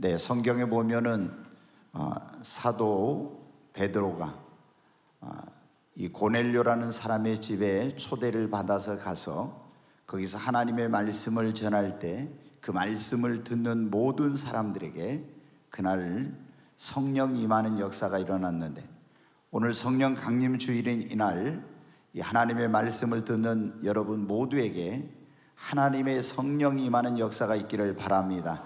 네, 성경에 보면은 사도 베드로가 이 고넬료라는 사람의 집에 초대를 받아서 가서 거기서 하나님의 말씀을 전할 때 그 말씀을 듣는 모든 사람들에게 그날 성령 임하는 역사가 일어났는데, 오늘 성령 강림 주일인 이날 이 하나님의 말씀을 듣는 여러분 모두에게 하나님의 성령이 임하는 역사가 있기를 바랍니다.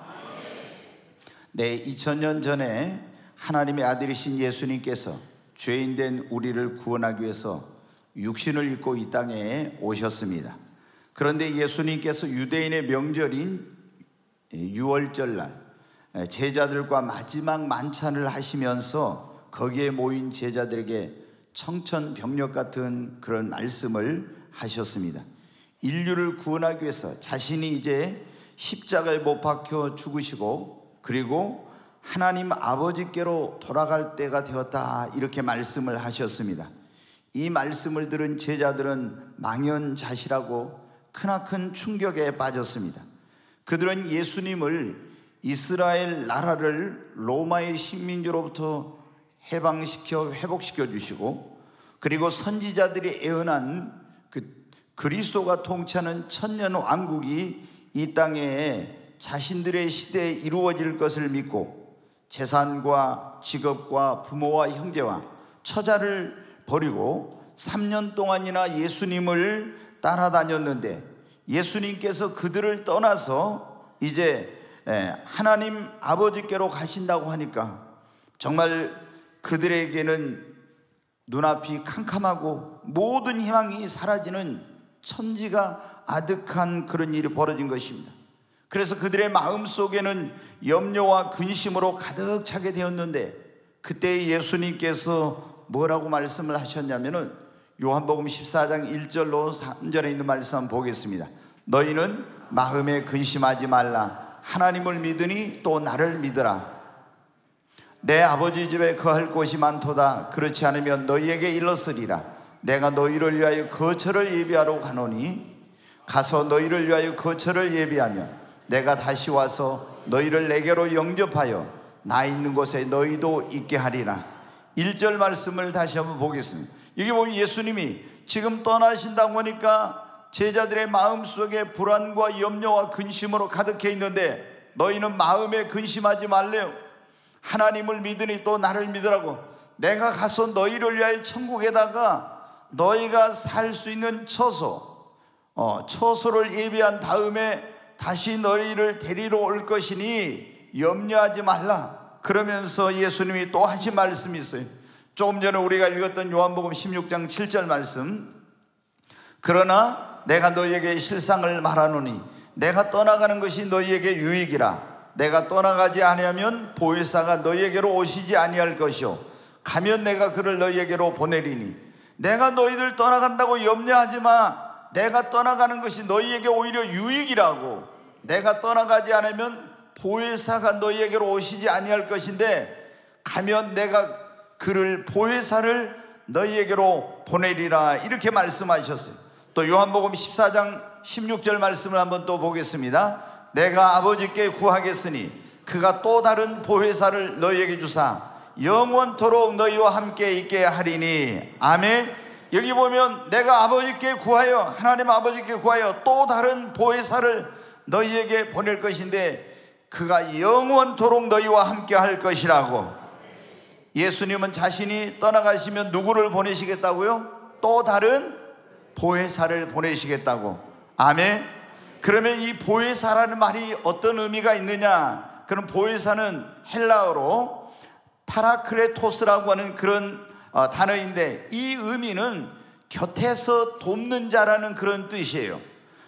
네, 2000년 전에 하나님의 아들이신 예수님께서 죄인된 우리를 구원하기 위해서 육신을 입고 이 땅에 오셨습니다. 그런데 예수님께서 유대인의 명절인 유월절날 제자들과 마지막 만찬을 하시면서 거기에 모인 제자들에게 청천벽력 같은 그런 말씀을 하셨습니다. 인류를 구원하기 위해서 자신이 이제 십자가에 못 박혀 죽으시고 그리고 하나님 아버지께로 돌아갈 때가 되었다, 이렇게 말씀을 하셨습니다. 이 말씀을 들은 제자들은 망연자실하고 크나큰 충격에 빠졌습니다. 그들은 예수님을 이스라엘 나라를 로마의 식민지로부터 해방시켜 회복시켜 주시고, 그리고 선지자들이 예언한 그 그리스도가 통치하는 천년 왕국이 이 땅에 자신들의 시대에 이루어질 것을 믿고 재산과 직업과 부모와 형제와 처자를 버리고 3년 동안이나 예수님을 따라다녔는데, 예수님께서 그들을 떠나서 이제 하나님 아버지께로 가신다고 하니까 정말 그들에게는 눈앞이 캄캄하고 모든 희망이 사라지는 천지가 아득한 그런 일이 벌어진 것입니다. 그래서 그들의 마음속에는 염려와 근심으로 가득 차게 되었는데, 그때 예수님께서 뭐라고 말씀을 하셨냐면은 요한복음 14장 1절로 3절에 있는 말씀 한번 보겠습니다. 너희는 마음에 근심하지 말라. 하나님을 믿으니 또 나를 믿으라. 내 아버지 집에 거할 곳이 많도다. 그렇지 않으면 너희에게 일렀으리라. 내가 너희를 위하여 거처를 예비하러 가노니 가서 너희를 위하여 거처를 예비하면 내가 다시 와서 너희를 내게로 영접하여 나 있는 곳에 너희도 있게 하리라. 1절 말씀을 다시 한번 보겠습니다. 여기 보면 예수님이 지금 떠나신다고 하니까 제자들의 마음속에 불안과 염려와 근심으로 가득해 있는데, 너희는 마음에 근심하지 말래요. 하나님을 믿으니 또 나를 믿으라고. 내가 가서 너희를 위하여 천국에다가 너희가 살 수 있는 처소를 예비한 다음에 다시 너희를 데리러 올 것이니 염려하지 말라. 그러면서 예수님이 또 하신 말씀이 있어요. 조금 전에 우리가 읽었던 요한복음 16장 7절 말씀. 그러나 내가 너희에게 실상을 말하노니 내가 떠나가는 것이 너희에게 유익이라. 내가 떠나가지 아니하면 보혜사가 너희에게로 오시지 아니할 것이요 가면 내가 그를 너희에게로 보내리니. 내가 너희들 떠나간다고 염려하지 마. 내가 떠나가는 것이 너희에게 오히려 유익이라고. 내가 떠나가지 않으면 보혜사가 너희에게로 오시지 아니할 것인데 가면 내가 그를 보혜사를 너희에게로 보내리라, 이렇게 말씀하셨어요. 또 요한복음 14장 16절 말씀을 한번 또 보겠습니다. 내가 아버지께 구하겠으니 그가 또 다른 보혜사를 너희에게 주사 영원토록 너희와 함께 있게 하리니. 아멘. 여기 보면 내가 아버지께 구하여, 하나님 아버지께 구하여 또 다른 보혜사를 너희에게 보낼 것인데 그가 영원토록 너희와 함께 할 것이라고. 예수님은 자신이 떠나가시면 누구를 보내시겠다고요? 또 다른 보혜사를 보내시겠다고. 아멘. 그러면 이 보혜사라는 말이 어떤 의미가 있느냐? 그럼 보혜사는 헬라어로 파라크레토스라고 하는 그런 단어인데, 이 의미는 곁에서 돕는 자라는 그런 뜻이에요.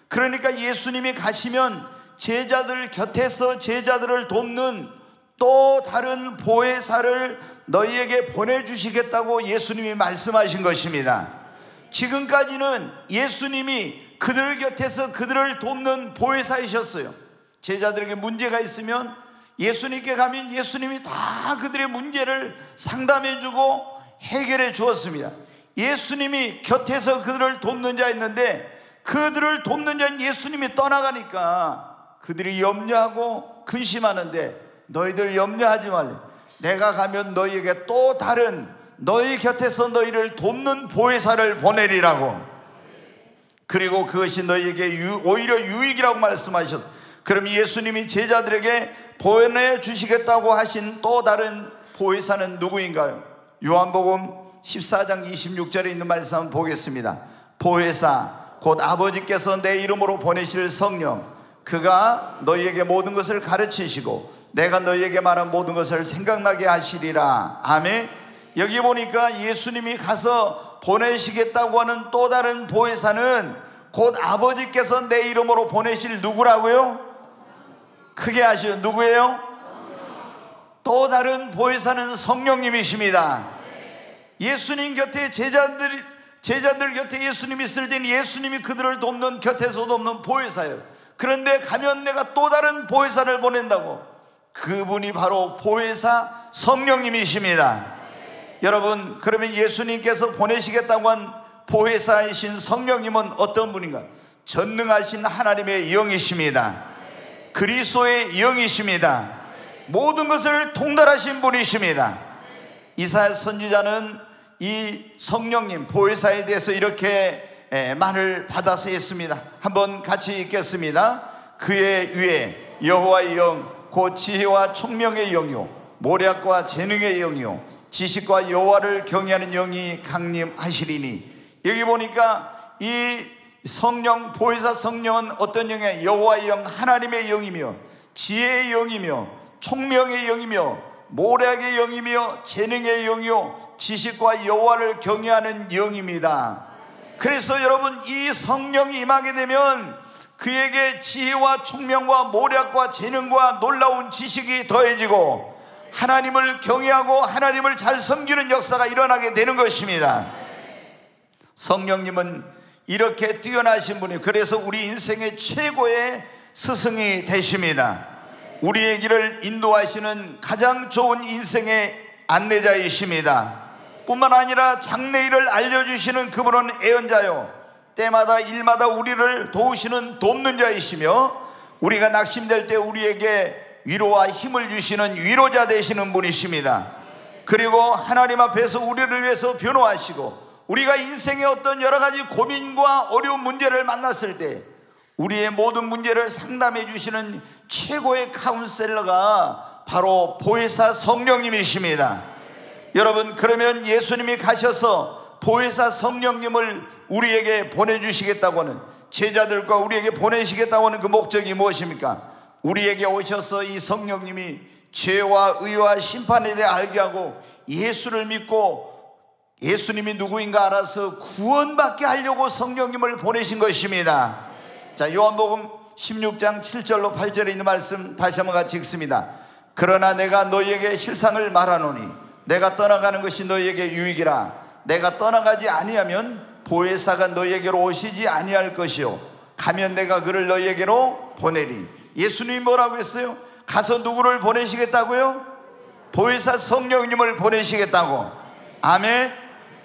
그러니까 예수님이 가시면 제자들 곁에서 제자들을 돕는 또 다른 보혜사를 너희에게 보내주시겠다고 예수님이 말씀하신 것입니다. 지금까지는 예수님이 그들 곁에서 그들을 돕는 보혜사이셨어요. 제자들에게 문제가 있으면 예수님께 가면 예수님이 다 그들의 문제를 상담해주고 해결해 주었습니다. 예수님이 곁에서 그들을 돕는 자였는데, 그들을 돕는 자인 예수님이 떠나가니까 그들이 염려하고 근심하는데, 너희들 염려하지 말래. 내가 가면 너희에게 또 다른 너희 곁에서 너희를 돕는 보혜사를 보내리라고. 그리고 그것이 너희에게 오히려 유익이라고 말씀하셨어. 그럼 예수님이 제자들에게 보내주시겠다고 하신 또 다른 보혜사는 누구인가요? 요한복음 14장 26절에 있는 말씀 한번 보겠습니다. 보혜사 곧 아버지께서 내 이름으로 보내실 성령, 그가 너희에게 모든 것을 가르치시고 내가 너희에게 말한 모든 것을 생각나게 하시리라. 아멘. 여기 보니까 예수님이 가서 보내시겠다고 하는 또 다른 보혜사는 곧 아버지께서 내 이름으로 보내실 누구라고요? 크게 하시오. 누구예요? 또 다른 보혜사는 성령님이십니다. 예수님 곁에 제자들 곁에 예수님이 있을 때는 예수님이 그들을 돕는, 곁에서 돕는 보혜사예요. 그런데 가면 내가 또 다른 보혜사를 보낸다고. 그분이 바로 보혜사 성령님이십니다. 여러분, 그러면 예수님께서 보내시겠다고 한 보혜사이신 성령님은 어떤 분인가? 전능하신 하나님의 영이십니다. 그리스도의 영이십니다. 모든 것을 통달하신 분이십니다. 이사야 선지자는 이 성령님 보혜사에 대해서 이렇게 말을 받아서 했습니다. 한번 같이 읽겠습니다. 그의 위에 여호와의 영 곧 지혜와 총명의 영이요 모략과 재능의 영이요 지식과 여호와를 경외하는 영이 강림하시리니. 여기 보니까 이 성령, 보혜사 성령은 어떤 영이에요? 여호와의 영, 하나님의 영이며 지혜의 영이며 총명의 영이며 모략의 영이며 재능의 영이요 지식과 여호와를 경외하는 영입니다. 그래서 여러분, 이 성령이 임하게 되면 그에게 지혜와 총명과 모략과 재능과 놀라운 지식이 더해지고 하나님을 경외하고 하나님을 잘 섬기는 역사가 일어나게 되는 것입니다. 성령님은 이렇게 뛰어나신 분이, 그래서 우리 인생의 최고의 스승이 되십니다. 우리의 길을 인도하시는 가장 좋은 인생의 안내자이십니다. 뿐만 아니라 장래일을 알려주시는 그분은 애언자요 때마다 일마다 우리를 도우시는 돕는 자이시며 우리가 낙심될 때 우리에게 위로와 힘을 주시는 위로자 되시는 분이십니다. 그리고 하나님 앞에서 우리를 위해서 변호하시고 우리가 인생의 어떤 여러 가지 고민과 어려운 문제를 만났을 때 우리의 모든 문제를 상담해 주시는 최고의 카운셀러가 바로 보혜사 성령님이십니다. 여러분, 그러면 예수님이 가셔서 보혜사 성령님을 우리에게 보내주시겠다고 하는, 제자들과 우리에게 보내시겠다고 하는 그 목적이 무엇입니까? 우리에게 오셔서 이 성령님이 죄와 의와 심판에 대해 알게 하고 예수를 믿고 예수님이 누구인가 알아서 구원받게 하려고 성령님을 보내신 것입니다. 자, 요한복음 16장 7절로 8절에 있는 말씀 다시 한번 같이 읽습니다. 그러나 내가 너희에게 실상을 말하노니 내가 떠나가는 것이 너희에게 유익이라. 내가 떠나가지 아니하면 보혜사가 너희에게로 오시지 아니할 것이요 가면 내가 그를 너희에게로 보내리. 예수님이 뭐라고 했어요? 가서 누구를 보내시겠다고요? 보혜사 성령님을 보내시겠다고. 아멘.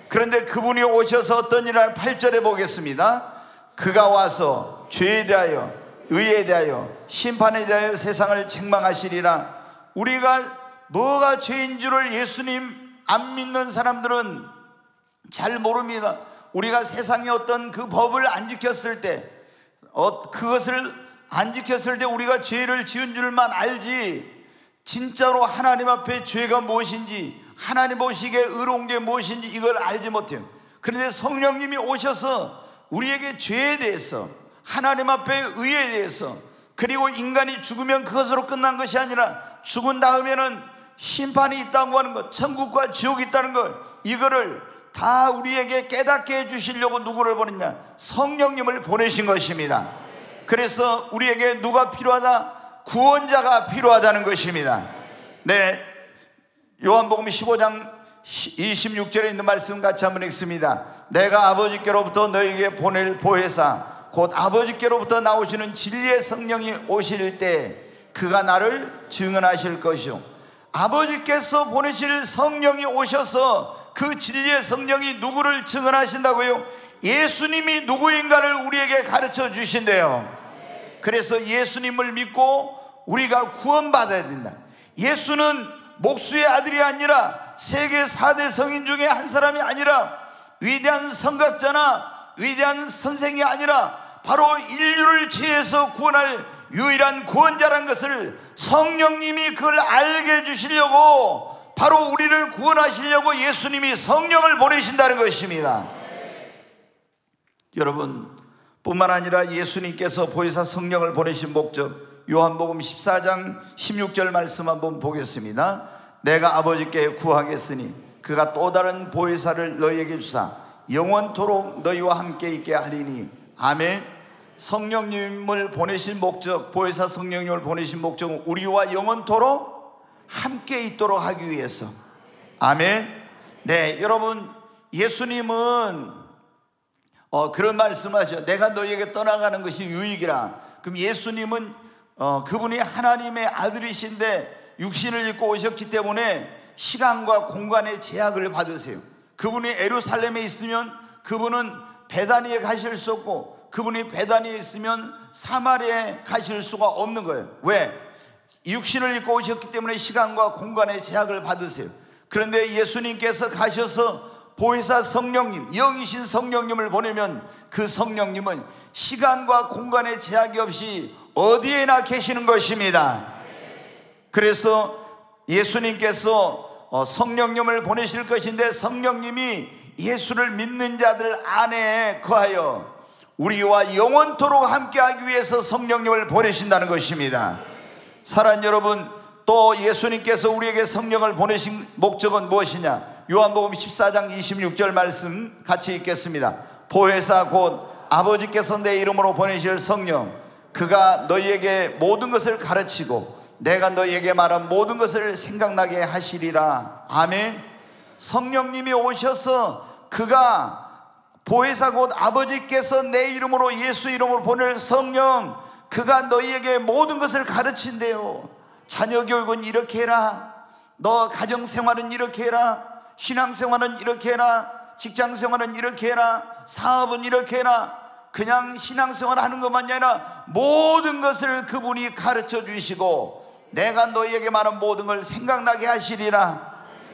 그런데 그분이 오셔서 어떤 일을 8절에 보겠습니다. 그가 와서 죄에 대하여 의에 대하여 심판에 대하여 세상을 책망하시리라. 우리가 뭐가 죄인 줄을 예수님 안 믿는 사람들은 잘 모릅니다. 우리가 세상의 어떤 그 법을 안 지켰을 때, 그것을 안 지켰을 때 우리가 죄를 지은 줄만 알지 진짜로 하나님 앞에 죄가 무엇인지, 하나님 보시기에 의로운 게 무엇인지 이걸 알지 못해요. 그런데 성령님이 오셔서 우리에게 죄에 대해서, 하나님 앞에 의에 대해서, 그리고 인간이 죽으면 그것으로 끝난 것이 아니라 죽은 다음에는 심판이 있다고 하는 것, 천국과 지옥이 있다는 것, 이거를 다 우리에게 깨닫게 해주시려고 누구를 보냈냐? 성령님을 보내신 것입니다. 그래서 우리에게 누가 필요하다? 구원자가 필요하다는 것입니다. 네, 요한복음 15장 26절에 있는 말씀 같이 한번 읽습니다. 내가 아버지께로부터 너희에게 보낼 보혜사 곧 아버지께로부터 나오시는 진리의 성령이 오실 때 그가 나를 증언하실 것이요. 아버지께서 보내실 성령이 오셔서 그 진리의 성령이 누구를 증언하신다고요? 예수님이 누구인가를 우리에게 가르쳐 주신대요. 그래서 예수님을 믿고 우리가 구원받아야 된다. 예수는 목수의 아들이 아니라 세계 4대 성인 중에 한 사람이 아니라 위대한 성각자나 위대한 선생이 아니라 바로 인류를 죄에서 구원할 유일한 구원자란 것을 성령님이 그걸 알게 해주시려고, 바로 우리를 구원하시려고 예수님이 성령을 보내신다는 것입니다. 여러분, 뿐만 아니라 예수님께서 보혜사 성령을 보내신 목적, 요한복음 14장 16절 말씀 한번 보겠습니다. 내가 아버지께 구하겠으니 그가 또 다른 보혜사를 너희에게 주사 영원토록 너희와 함께 있게 하리니. 아멘. 성령님을 보내신 목적, 보혜사 성령님을 보내신 목적은 우리와 영원토록 함께 있도록 하기 위해서. 아멘. 네, 여러분, 예수님은 그런 말씀하셔. 내가 너희에게 떠나가는 것이 유익이라. 그럼 예수님은 그분이 하나님의 아들이신데 육신을 입고 오셨기 때문에 시간과 공간의 제약을 받으세요. 그분이 예루살렘에 있으면 그분은 베다니에 가실 수 없고, 그분이 베다니에 있으면 사마리아에 가실 수가 없는 거예요. 왜? 육신을 입고 오셨기 때문에 시간과 공간의 제약을 받으세요. 그런데 예수님께서 가셔서 보혜사 성령님, 영이신 성령님을 보내면 그 성령님은 시간과 공간의 제약이 없이 어디에나 계시는 것입니다. 그래서 예수님께서 성령님을 보내실 것인데, 성령님이 예수를 믿는 자들 안에 거하여 우리와 영원토록 함께하기 위해서 성령님을 보내신다는 것입니다. 사랑하는 여러분, 또 예수님께서 우리에게 성령을 보내신 목적은 무엇이냐? 요한복음 14장 26절 말씀 같이 읽겠습니다. 보혜사 곧 아버지께서 내 이름으로 보내실 성령, 그가 너희에게 모든 것을 가르치고 내가 너희에게 말한 모든 것을 생각나게 하시리라. 아멘. 성령님이 오셔서 그가 보혜사 곧 아버지께서 내 이름으로, 예수 이름으로 보낼 성령, 그가 너희에게 모든 것을 가르친대요. 자녀 교육은 이렇게 해라, 너 가정생활은 이렇게 해라, 신앙생활은 이렇게 해라, 직장생활은 이렇게 해라, 사업은 이렇게 해라. 그냥 신앙생활 하는 것만이 아니라 모든 것을 그분이 가르쳐 주시고 내가 너희에게 말한 모든 걸 생각나게 하시리라.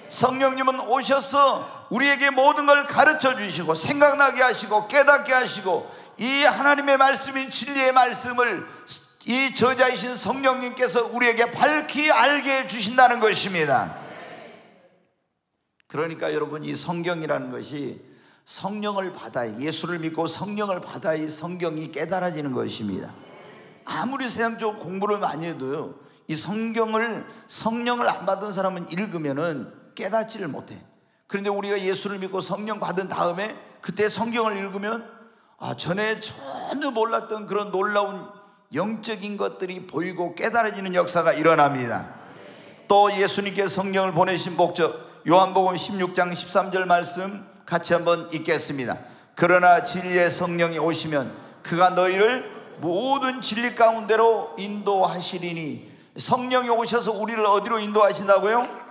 성령님은 오셔서 우리에게 모든 걸 가르쳐 주시고 생각나게 하시고 깨닫게 하시고, 이 하나님의 말씀인 진리의 말씀을 이 저자이신 성령님께서 우리에게 밝히 알게 해주신다는 것입니다. 그러니까 여러분, 이 성경이라는 것이 성령을 받아야, 예수를 믿고 성령을 받아야 이 성경이 깨달아지는 것입니다. 아무리 세상적으로 공부를 많이 해도요, 이 성령을 안 받은 사람은 읽으면은 깨닫지를 못해. 그런데 우리가 예수를 믿고 성령 받은 다음에 그때 성경을 읽으면 전에 전혀 몰랐던 그런 놀라운 영적인 것들이 보이고 깨달아지는 역사가 일어납니다. 또 예수님께 성령을 보내신 목적, 요한복음 16장 13절 말씀 같이 한번 읽겠습니다. 그러나 진리의 성령이 오시면 그가 너희를 모든 진리 가운데로 인도하시리니. 성령이 오셔서 우리를 어디로 인도하신다고요?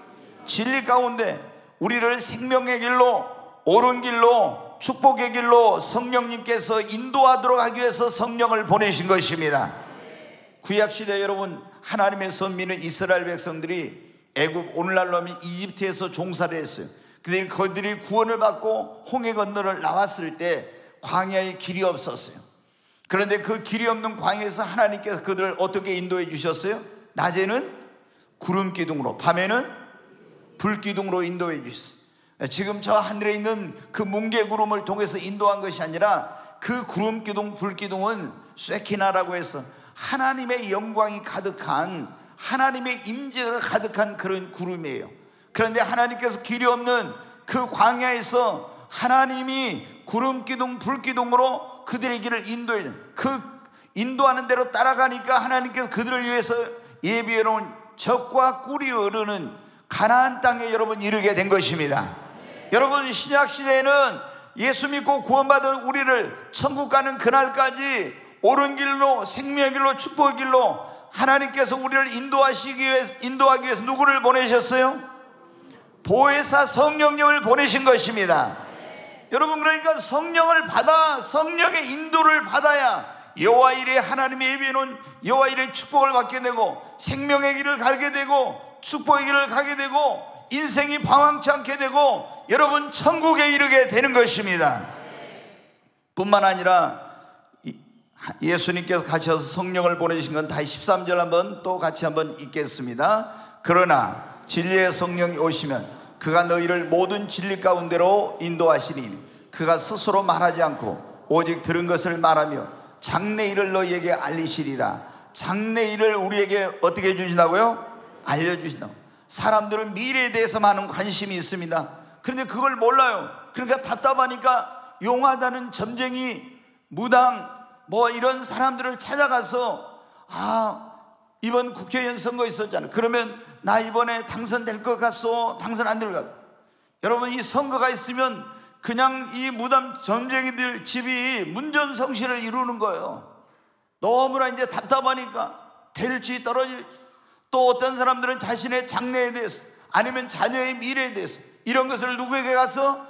진리 가운데, 우리를 생명의 길로, 옳은 길로, 축복의 길로 성령님께서 인도하도록 하기 위해서 성령을 보내신 것입니다. 구약시대 여러분, 하나님의 선민은 이스라엘 백성들이 애굽, 오늘날로 하면 이집트에서 종사를 했어요. 그들이 그들이 구원을 받고 홍해 건너를 나왔을 때 광야에 길이 없었어요. 그런데 그 길이 없는 광야에서 하나님께서 그들을 어떻게 인도해 주셨어요? 낮에는 구름 기둥으로, 밤에는 불 기둥으로 인도해 주셨어요. 지금 저 하늘에 있는 그 뭉게 구름을 통해서 인도한 것이 아니라 그 구름 기둥, 불 기둥은 쇠키나라고 해서 하나님의 영광이 가득한, 하나님의 임재가 가득한 그런 구름이에요. 그런데 하나님께서 길이 없는 그 광야에서 하나님이 구름 기둥, 불 기둥으로 그들의 길을 인도해, 그 인도하는 대로 따라가니까 하나님께서 그들을 위해서 예비해 놓은 젖과 꿀이 흐르는 가나안 땅에 여러분 이르게 된 것입니다. 여러분, 신약 시대에는 예수 믿고 구원받은 우리를 천국 가는 그날까지 옳은 길로, 생명의 길로, 축복의 길로 하나님께서 우리를 인도하기 위해서 누구를 보내셨어요? 보혜사 성령님을 보내신 것입니다. 여러분, 그러니까 성령을 받아, 성령의 인도를 받아야 여호와 일에 하나님의 예비해 놓은 여호와 일의 축복을 받게 되고 생명의 길을 갈게 되고 축복의 길을 가게 되고 인생이 방황치 않게 되고 여러분 천국에 이르게 되는 것입니다. 뿐만 아니라 예수님께서 가셔서 성령을 보내주신 건 다시 13절 한번 또 같이 한번 읽겠습니다. 그러나 진리의 성령이 오시면 그가 너희를 모든 진리 가운데로 인도하시니 그가 스스로 말하지 않고 오직 들은 것을 말하며 장래일을 너희에게 알리시리라. 장래일을 우리에게 어떻게 해주신다고요? 알려주신다고. 사람들은 미래에 대해서 많은 관심이 있습니다. 그런데 그걸 몰라요. 그러니까 답답하니까 용하다는 점쟁이, 무당 뭐 이런 사람들을 찾아가서 이번 국회의원 선거 있었잖아요. 그러면 나 이번에 당선될 것 같소? 당선 안 될 것 같소? 여러분 이 선거가 있으면 그냥 이 무당 점쟁이들 집이 문전성시를 이루는 거예요. 너무나 이제 답답하니까 될지 떨어질지. 또 어떤 사람들은 자신의 장래에 대해서 아니면 자녀의 미래에 대해서 이런 것을 누구에게 가서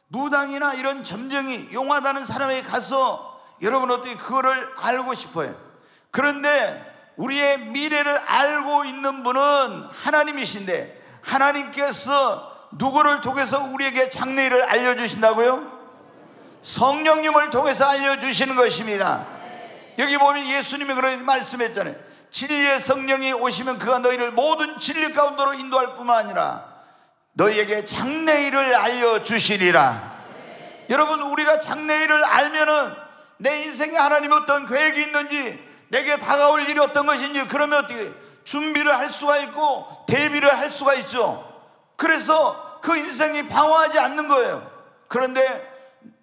무당이나 이런 점쟁이 용하다는 사람에게 가서 여러분 어떻게 그거를 알고 싶어요. 그런데 우리의 미래를 알고 있는 분은 하나님이신데 하나님께서 누구를 통해서 우리에게 장래일을 알려주신다고요? 성령님을 통해서 알려주시는 것입니다. 여기 보면 예수님이 그렇게 말씀했잖아요. 진리의 성령이 오시면 그가 너희를 모든 진리 가운데로 인도할 뿐만 아니라 너희에게 장래일을 알려주시리라. 여러분 우리가 장래일을 알면은 내 인생에 하나님이 어떤 계획이 있는지 내게 다가올 일이 어떤 것인지 그러면 어떻게 준비를 할 수가 있고 대비를 할 수가 있죠. 그래서 그 인생이 방황하지 않는 거예요. 그런데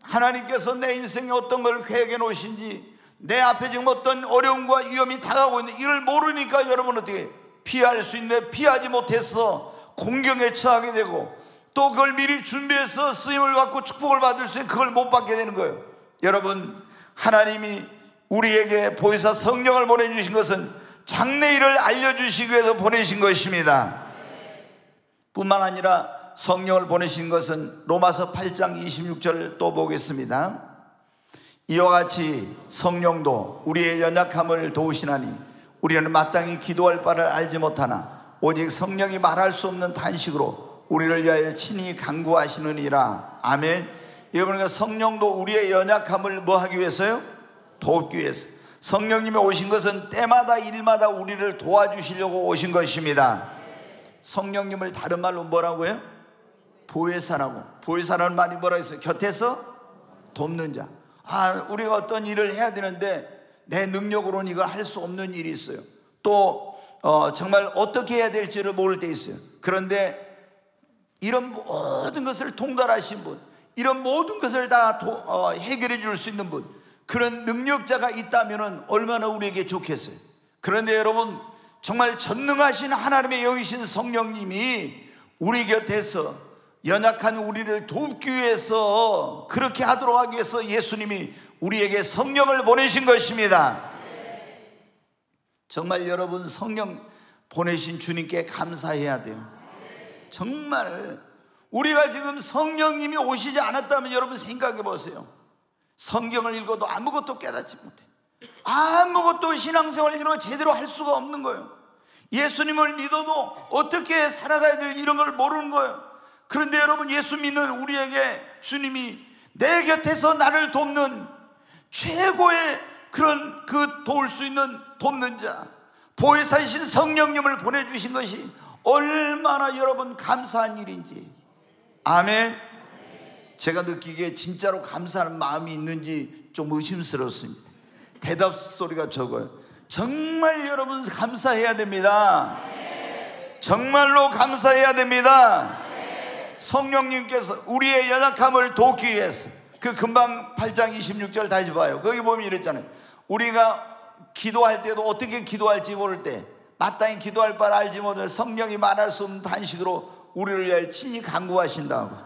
하나님께서 내 인생에 어떤 걸 계획해 놓으신지 내 앞에 지금 어떤 어려움과 위험이 다가오고 있는데 이를 모르니까 여러분 어떻게 피할 수 있는데 피하지 못해서 공경에 처하게 되고 또 그걸 미리 준비해서 쓰임을 받고 축복을 받을 수 있는 그걸 못 받게 되는 거예요. 여러분 하나님이 우리에게 보혜사 성령을 보내주신 것은 장래일을 알려주시기 위해서 보내신 것입니다. 뿐만 아니라 성령을 보내신 것은 로마서 8장 26절을 또 보겠습니다. 이와 같이 성령도 우리의 연약함을 도우시나니 우리는 마땅히 기도할 바를 알지 못하나 오직 성령이 말할 수 없는 탄식으로 우리를 위하여 친히 간구하시느니라. 아멘. 여러분 성령도 우리의 연약함을 뭐 하기 위해서요? 돕기 위해서. 성령님이 오신 것은 때마다 일마다 우리를 도와주시려고 오신 것입니다. 성령님을 다른 말로 뭐라고 해요? 보혜사라고. 보혜사라는 말이 뭐라고 했어요? 곁에서 돕는 자. 우리가 어떤 일을 해야 되는데 내 능력으로는 이걸 할 수 없는 일이 있어요. 또 정말 어떻게 해야 될지를 모를 때 있어요. 그런데 이런 모든 것을 통달하신 분, 이런 모든 것을 다 해결해 줄 수 있는 분, 그런 능력자가 있다면 얼마나 우리에게 좋겠어요. 그런데 여러분 정말 전능하신 하나님의 영이신 성령님이 우리 곁에서 연약한 우리를 돕기 위해서 그렇게 하도록 하기 위해서 예수님이 우리에게 성령을 보내신 것입니다. 정말 여러분 성령 보내신 주님께 감사해야 돼요. 정말 우리가 지금 성령님이 오시지 않았다면 여러분 생각해 보세요. 성경을 읽어도 아무것도 깨닫지 못해. 아무것도 신앙생활을 이런 제대로 할 수가 없는 거예요. 예수님을 믿어도 어떻게 살아가야 될 이런 걸 모르는 거예요. 그런데 여러분 예수 믿는 우리에게 주님이 내 곁에서 나를 돕는 최고의 그런 도울 수 있는 돕는 자 보혜사이신 성령님을 보내주신 것이 얼마나 여러분 감사한 일인지. 아멘. 제가 느끼기에 진짜로 감사하는 마음이 있는지 좀 의심스럽습니다. 대답 소리가 적어요. 정말 여러분 감사해야 됩니다. 정말로 감사해야 됩니다. 성령님께서 우리의 연약함을 돕기 위해서 그 금방 8장 26절 다시 봐요. 거기 보면 이랬잖아요. 우리가 기도할 때도 어떻게 기도할지 모를 때 마땅히 기도할 바를 알지 못해 성령이 말할 수 없는 탄식으로 우리를 위하여 친히 간구하신다고.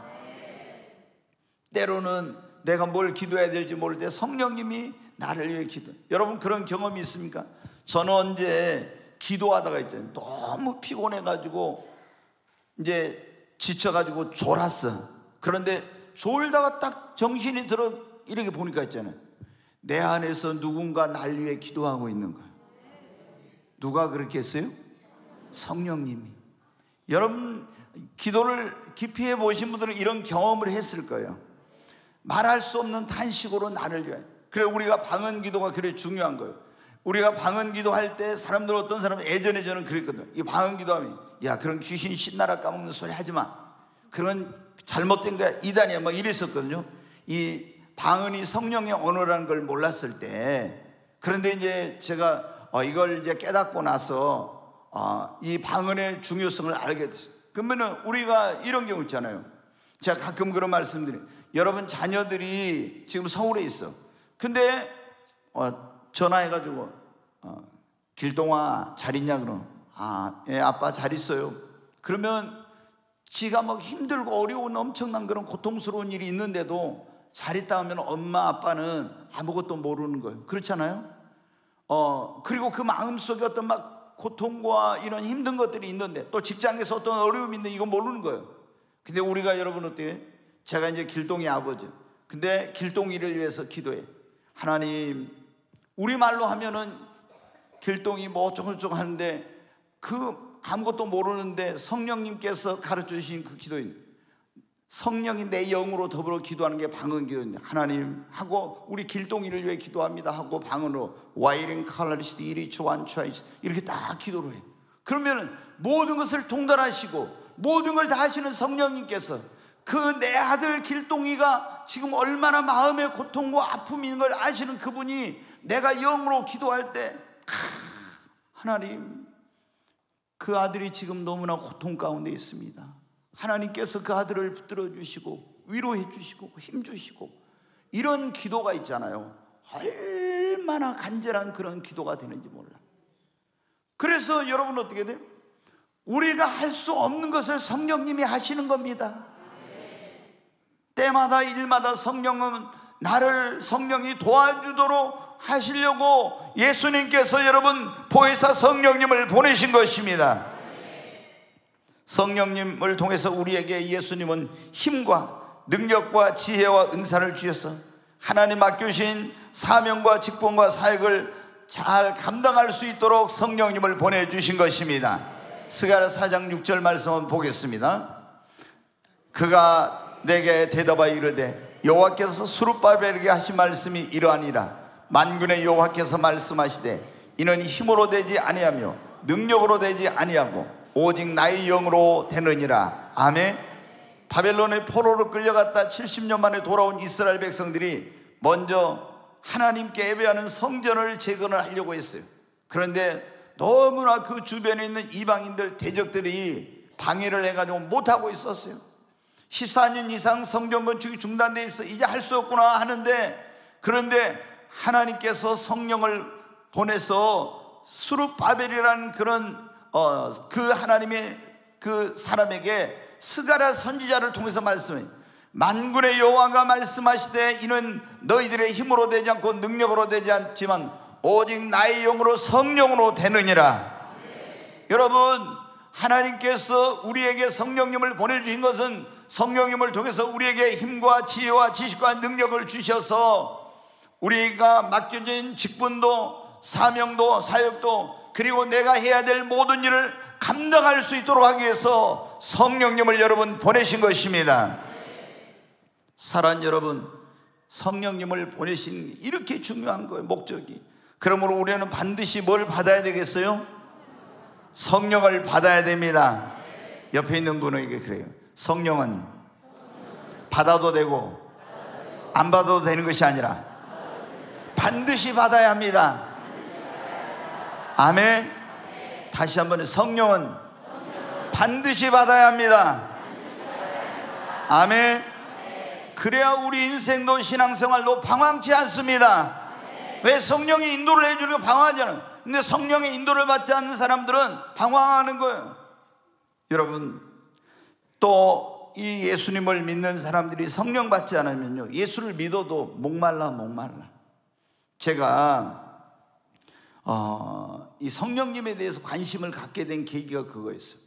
때로는 내가 뭘 기도해야 될지 모를 때 성령님이 나를 위해 기도. 여러분 그런 경험이 있습니까? 저는 언제 기도하다가 있잖아요. 너무 피곤해가지고 이제 지쳐가지고 졸았어. 그런데 졸다가 딱 정신이 들어 이렇게 보니까 있잖아요. 내 안에서 누군가 날 위해 기도하고 있는 거예요. 누가 그렇게 했어요? 성령님이. 여러분 기도를 깊이 해보신 분들은 이런 경험을 했을 거예요. 말할 수 없는 탄식으로 나를 위하여. 그래 우리가 방언 기도가 그래 중요한 거예요. 우리가 방언 기도할 때 사람들, 어떤 사람은 예전에 저는 그랬거든요. 이 방언 기도하면 야 그런 귀신 신나라 까먹는 소리 하지마, 그런 잘못된 거야, 이단이야 막 이랬었거든요. 이 방언이 성령의 언어라는 걸 몰랐을 때. 그런데 이제 제가 이걸 이제 깨닫고 나서 이 방언의 중요성을 알게 됐어요. 그러면은 우리가 이런 경우 있잖아요. 제가 가끔 그런 말씀드려요. 여러분 자녀들이 지금 서울에 있어. 근데 전화해가지고 길동아 잘 있냐 그럼 예 아빠 잘 있어요. 그러면 지가 막 힘들고 어려운 엄청난 그런 고통스러운 일이 있는데도 잘 있다 하면 엄마 아빠는 아무것도 모르는 거예요. 그렇잖아요. 그리고 그 마음속에 어떤 막 고통과 이런 힘든 것들이 있는데, 또 직장에서 어떤 어려움이 있는데 이거 모르는 거예요. 근데 우리가 여러분 어때요? 제가 이제 길동이 아버지, 근데 길동이를 위해서 기도해. 하나님, 우리말로 하면은 길동이 뭐 어쩌고저쩌고 하는데 그 아무것도 모르는데 성령님께서 가르쳐주신 그 기도인, 성령이 내 영으로 더불어 기도하는 게 방언 기도인데, 하나님 하고 우리 길동이를 위해 기도합니다 하고 방언으로 와이링 칼라리스트 이리치 완추아이스 이렇게 딱 기도를 해. 그러면 모든 것을 통달하시고 모든 걸 다 하시는 성령님께서 그 내 아들 길동이가 지금 얼마나 마음의 고통과 아픔이 있는 걸 아시는 그분이 내가 영으로 기도할 때 하나님 그 아들이 지금 너무나 고통 가운데 있습니다. 하나님께서 그 아들을 붙들어 주시고 위로해 주시고 힘 주시고, 이런 기도가 있잖아요. 얼마나 간절한 그런 기도가 되는지 몰라. 그래서 여러분 어떻게 돼요? 우리가 할 수 없는 것을 성령님이 하시는 겁니다. 때마다 일마다 성령은 나를 성령이 도와주도록 하시려고 예수님께서 여러분 보혜사 성령님을 보내신 것입니다. 성령님을 통해서 우리에게 예수님은 힘과 능력과 지혜와 은사를 주셔서 하나님 맡겨주신 사명과 직분과 사역을 잘 감당할 수 있도록 성령님을 보내주신 것입니다. 스가랴 4장 6절 말씀 한번 보겠습니다. 그가 내게 대답하여 이르되 여호와께서 스룹바벨에게 하신 말씀이 이러하니라. 만군의 여호와께서 말씀하시되 이는 힘으로 되지 아니하며 능력으로 되지 아니하고 오직 나의 영으로 되느니라. 아멘. 바벨론의 포로로 끌려갔다 70년 만에 돌아온 이스라엘 백성들이 먼저 하나님께 예배하는 성전을 재건을 하려고 했어요. 그런데 너무나 그 주변에 있는 이방인들 대적들이 방해를 해가지고 못하고 있었어요. 14년 이상 성전 건축이 중단돼 있어 이제 할 수 없구나 하는데, 그런데 하나님께서 성령을 보내서 스룹바벨이라는 그런 그 하나님의 그 사람에게 스가랴 선지자를 통해서 말씀해, 만군의 여호와가 말씀하시되 이는 너희들의 힘으로 되지 않고 능력으로 되지 않지만 오직 나의 영으로 성령으로 되느니라. 여러분, 하나님께서 우리에게 성령님을 보내주신 것은 성령님을 통해서 우리에게 힘과 지혜와 지식과 능력을 주셔서 우리가 맡겨진 직분도 사명도 사역도 그리고 내가 해야 될 모든 일을 감당할 수 있도록 하기 위해서 성령님을 여러분 보내신 것입니다. 사랑하는 여러분, 성령님을 보내신 이렇게 중요한 거예요, 목적이. 그러므로 우리는 반드시 뭘 받아야 되겠어요? 성령을 받아야 됩니다. 옆에 있는 분에게 그래요. 성령은 받아도 되고 안 받아도 되는 것이 아니라 반드시 받아야 합니다. 아멘. 다시 한번, 성령은 반드시 받아야 합니다. 아멘. 그래야 우리 인생도 신앙생활도 방황치 않습니다. 왜? 성령이 인도를 해주니까 방황하잖아요. 근데 성령의 인도를 받지 않는 사람들은 방황하는 거예요. 여러분, 또 이 예수님을 믿는 사람들이 성령 받지 않으면요, 예수를 믿어도 목말라. 제가 이 성령님에 대해서 관심을 갖게 된 계기가 그거였어요.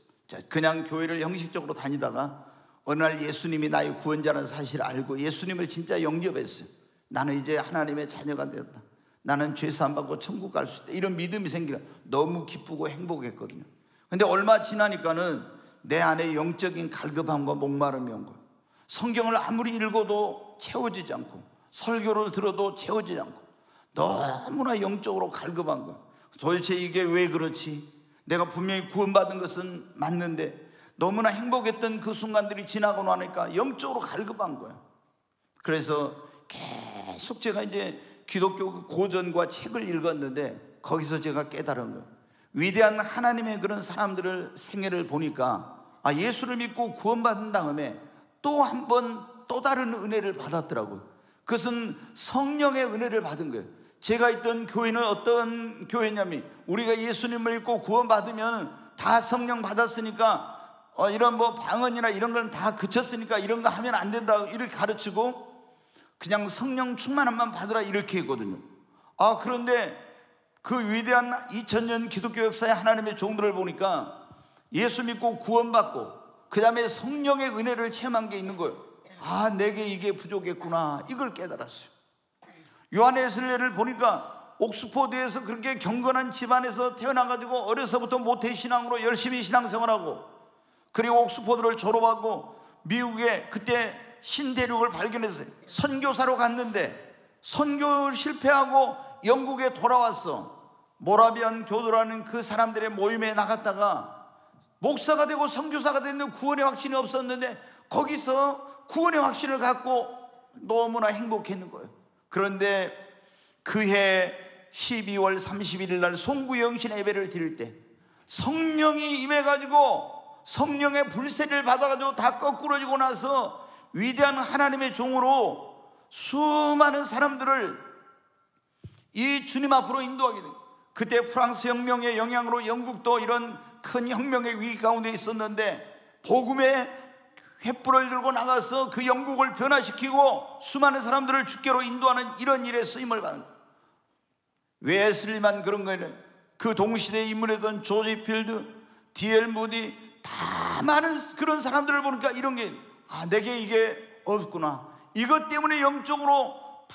그냥 교회를 형식적으로 다니다가 어느 날 예수님이 나의 구원자라는 사실을 알고 예수님을 진짜 영접했어요. 나는 이제 하나님의 자녀가 되었다. 나는 죄 사함 받고 천국 갈 수 있다. 이런 믿음이 생기라. 너무 기쁘고 행복했거든요. 근데 얼마 지나니까는 내 안에 영적인 갈급함과 목마름이 온 거예요. 성경을 아무리 읽어도 채워지지 않고, 설교를 들어도 채워지지 않고, 너무나 영적으로 갈급한 거예요. 도대체 이게 왜 그렇지? 내가 분명히 구원받은 것은 맞는데 너무나 행복했던 그 순간들이 지나고 나니까 영적으로 갈급한 거예요. 그래서 계속 제가 이제 기독교 고전과 책을 읽었는데 거기서 제가 깨달은 거예요. 위대한 하나님의 그런 사람들을 생애를 보니까 예수를 믿고 구원받은 다음에 또 한 번 또 다른 은혜를 받았더라고요. 그것은 성령의 은혜를 받은 거예요. 제가 있던 교회는 어떤 교회냐면, 우리가 예수님을 믿고 구원받으면 다 성령 받았으니까 이런 뭐 방언이나 이런 건 다 그쳤으니까 이런 거 하면 안 된다 이렇게 가르치고, 그냥 성령 충만함만 받으라 이렇게 했거든요. 그런데 그 위대한 2000년 기독교 역사의 하나님의 종들을 보니까 예수 믿고 구원받고 그 다음에 성령의 은혜를 체험한 게 있는 거예요. 내게 이게 부족했구나, 이걸 깨달았어요. 요한 웨슬레를 보니까 옥스포드에서 그렇게 경건한 집안에서 태어나가지고 어려서부터 모태신앙으로 열심히 신앙생활하고, 그리고 옥스포드를 졸업하고 미국에 그때 신대륙을 발견했어요. 선교사로 갔는데 선교를 실패하고 영국에 돌아왔어. 모라비안 교도라는 그 사람들의 모임에 나갔다가 목사가 되고 선교사가 됐는데 구원의 확신이 없었는데 거기서 구원의 확신을 갖고 너무나 행복했는 거예요. 그런데 그해 12월 31일 날 송구영신 예배를 드릴 때 성령이 임해가지고 성령의 불세를 받아가지고 다 거꾸러지고 나서 위대한 하나님의 종으로 수많은 사람들을 이 주님 앞으로 인도하게 됩니다. 그때 프랑스 혁명의 영향으로 영국도 이런 큰 혁명의 위기 가운데 있었는데 복음의 횃불을 들고 나가서 그 영국을 변화시키고 수많은 사람들을 주께로 인도하는 이런 일에 쓰임을 받는 거예요. 웨슬리만 그런 거예요. 그 동시대에 인물이던 조지 필드, D.L. 무디, 다 많은 그런 사람들을 보니까 이런 게 내게 이게 없구나, 이것 때문에 영적으로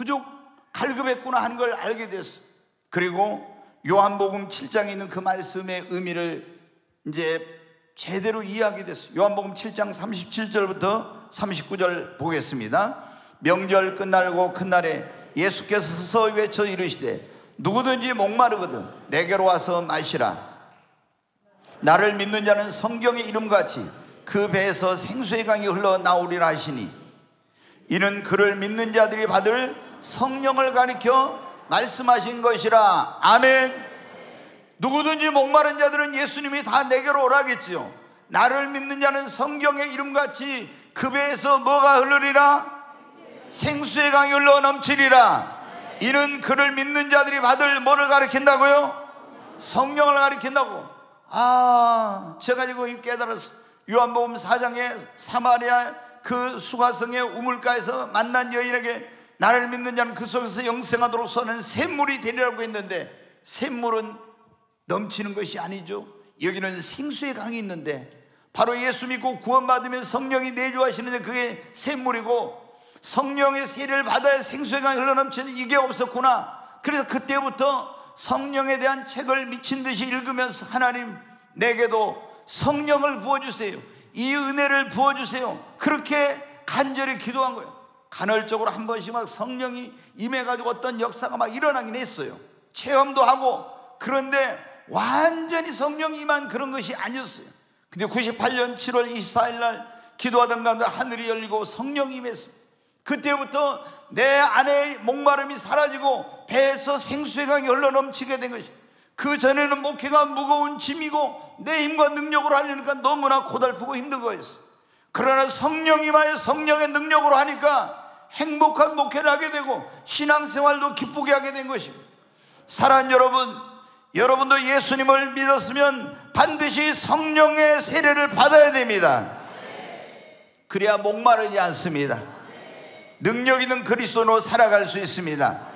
갈급했구나 하는 걸 알게 됐어요. 그리고 요한복음 7장에 있는 그 말씀의 의미를 이제 제대로 이해하게 됐어요. 요한복음 7장 37절부터 39절 보겠습니다. 명절 끝날고 큰 날에 예수께서 서서 외쳐 이르시되 누구든지 목마르거든 내게로 와서 마시라. 나를 믿는 자는 성경의 이름같이 그 배에서 생수의 강이 흘러나오리라 하시니, 이는 그를 믿는 자들이 받을 성령을 가리켜 말씀하신 것이라. 아멘. 누구든지 목마른 자들은 예수님이 다 내게로 오라겠지요. 나를 믿는 자는 성경의 이름같이 그 배에서 뭐가 흐르리라? 생수의 강이 흘러 넘치리라. 이는 그를 믿는 자들이 받을 뭐를 가리킨다고요? 성령을 가리킨다고. 제가 이거 깨달았어요. 요한복음 4장에 사마리아 그 수가성의 우물가에서 만난 여인에게 나를 믿는 자는 그 속에서 영생하도록 쏘는 샘물이 되리라고 했는데, 샘물은 넘치는 것이 아니죠. 여기는 생수의 강이 있는데 바로 예수 믿고 구원받으면 성령이 내주하시는데 그게 샘물이고, 성령의 세례를 받아야 생수의 강이 흘러넘치는 이게 없었구나. 그래서 그때부터 성령에 대한 책을 미친 듯이 읽으면서 하나님 내게도 성령을 부어주세요, 이 은혜를 부어주세요, 그렇게 간절히 기도한 거예요. 간헐적으로 한 번씩 막 성령이 임해가지고 어떤 역사가 막 일어나긴 했어요. 체험도 하고. 그런데 완전히 성령이 임한 그런 것이 아니었어요. 근데 98년 7월 24일 날 기도하던 가운데 하늘이 열리고 성령이 임했습니다. 그때부터 내 안에 목마름이 사라지고 배에서 생수의 강이 흘러넘치게 된 것이, 그 전에는 목회가 무거운 짐이고 내 힘과 능력으로 하려니까 너무나 고달프고 힘든 거였어요. 그러나 성령이 임하여 성령의 능력으로 하니까 행복한 목회를 하게 되고 신앙생활도 기쁘게 하게 된 것입니다. 사랑하는 여러분, 여러분도 예수님을 믿었으면 반드시 성령의 세례를 받아야 됩니다. 그래야 목마르지 않습니다. 능력 있는 그리스도로 살아갈 수 있습니다.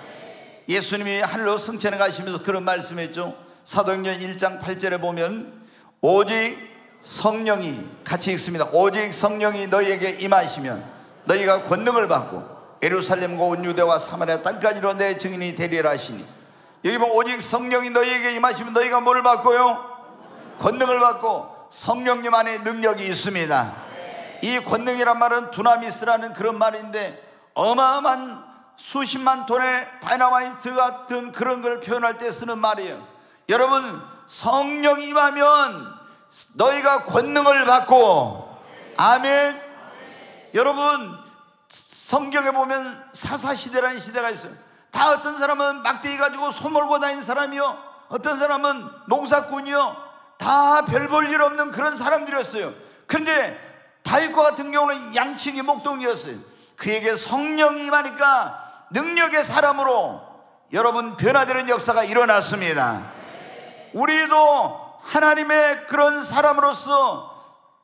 예수님이 하늘로 승천해 가시면서 그런 말씀했죠. 사도행전 1장 8절에 보면 오직 성령이, 같이 읽습니다. 오직 성령이 너희에게 임하시면 너희가 권능을 받고 예루살렘과 온 유대와 사마리아 땅까지로 내 증인이 되리라 하시니, 여기 보면 오직 성령이 너희에게 임하시면 너희가 뭐를 받고요? 권능을 받고 성령님 안에 능력이 있습니다. 이 권능이란 말은 두나미스라는 그런 말인데, 어마어마한 수십만 톤의 다이너마이트 같은 그런 걸 표현할 때 쓰는 말이에요. 여러분, 성령이 임하면 너희가 권능을 받고, 아멘. 여러분, 성경에 보면 사사시대라는 시대가 있어요. 다 어떤 사람은 막대기 가지고 소 몰고 다니는 사람이요, 어떤 사람은 농사꾼이요, 다 별 볼 일 없는 그런 사람들이었어요. 그런데 다윗과 같은 경우는 양치기 목동이었어요. 그에게 성령이 임하니까 능력의 사람으로 여러분 변화되는 역사가 일어났습니다. 우리도 하나님의 그런 사람으로서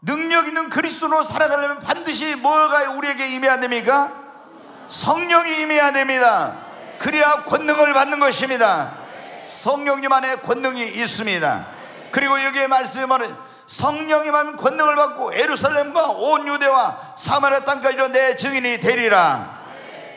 능력 있는 그리스도로 살아가려면 반드시 뭐가 우리에게 임해야 됩니까? 성령이 임해야 됩니다. 그래야 권능을 받는 것입니다. 성령님 안에 권능이 있습니다. 그리고 여기에 말씀에 말은 성령이 임하면 권능을 받고 예루살렘과 온 유대와 사마리아 땅까지로 내 증인이 되리라.